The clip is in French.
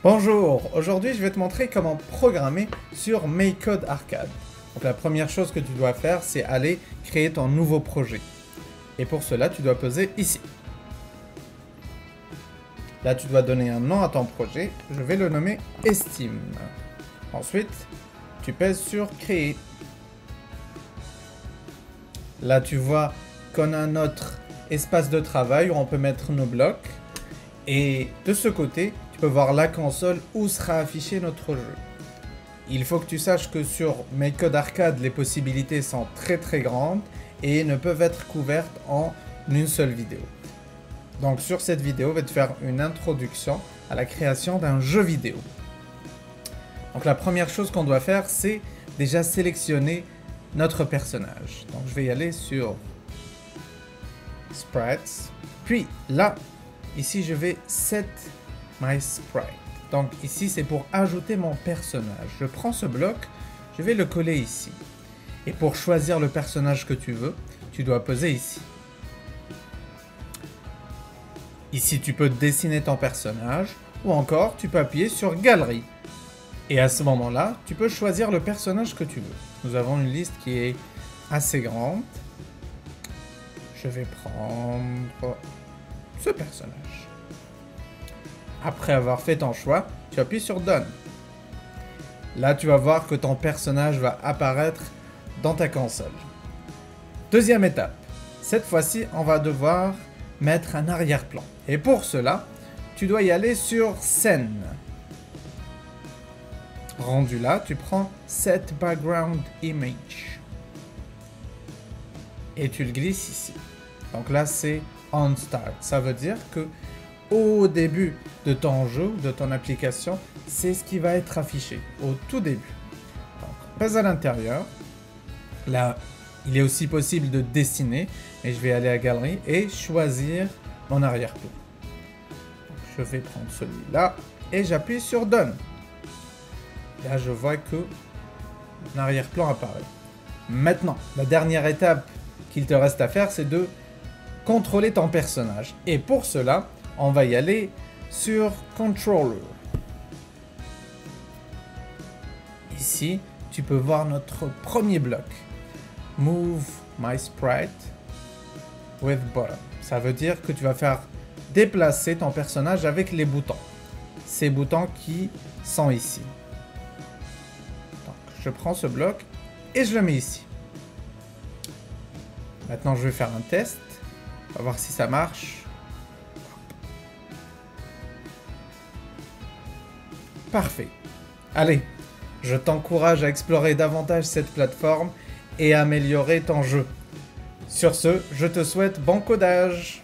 Bonjour, aujourd'hui je vais te montrer comment programmer sur MakeCode Arcade. Donc la première chose que tu dois faire, c'est aller créer ton nouveau projet. Et pour cela, tu dois poser ici. Là, tu dois donner un nom à ton projet. Je vais le nommer Estime. Ensuite, tu pèses sur Créer. Là, tu vois qu'on a notre espace de travail où on peut mettre nos blocs. Et de ce côté, tu peux voir la console où sera affiché notre jeu. Il faut que tu saches que sur MakeCode Arcade, les possibilités sont très grandes et ne peuvent être couvertes en une seule vidéo. Donc sur cette vidéo, je vais te faire une introduction à la création d'un jeu vidéo. Donc la première chose qu'on doit faire, c'est déjà sélectionner notre personnage. Donc je vais y aller sur Sprites. Puis là, ici je vais Set My Sprite. Donc ici c'est pour ajouter mon personnage. Je prends ce bloc, je vais le coller ici. Et pour choisir le personnage que tu veux, tu dois poser ici. Ici tu peux dessiner ton personnage ou encore tu peux appuyer sur Galerie. Et à ce moment-là, tu peux choisir le personnage que tu veux. Nous avons une liste qui est assez grande. Je vais prendre ce personnage. Après avoir fait ton choix, tu appuies sur Done. Là, tu vas voir que ton personnage va apparaître dans ta console. Deuxième étape. Cette fois-ci, on va devoir mettre un arrière-plan. Et pour cela, tu dois y aller sur Scène. Rendu là, tu prends Set Background Image. Et tu le glisses ici. Donc là, c'est On Start. Ça veut dire que au début de ton jeu, de ton application, c'est ce qui va être affiché au tout début. Donc, pas à l'intérieur. Là, il est aussi possible de dessiner. Et je vais aller à Galerie et choisir mon arrière-plan. Je vais prendre celui-là et j'appuie sur Done. Là, je vois que mon arrière-plan apparaît. Maintenant, la dernière étape qu'il te reste à faire, c'est de contrôler ton personnage. Et pour cela, on va y aller sur Controller. Ici, tu peux voir notre premier bloc. Move my sprite with button. Ça veut dire que tu vas faire déplacer ton personnage avec les boutons. Ces boutons qui sont ici. Donc, je prends ce bloc et je le mets ici. Maintenant, je vais faire un test. On va voir si ça marche. Parfait. Allez, je t'encourage à explorer davantage cette plateforme et à améliorer ton jeu. Sur ce, je te souhaite bon codage.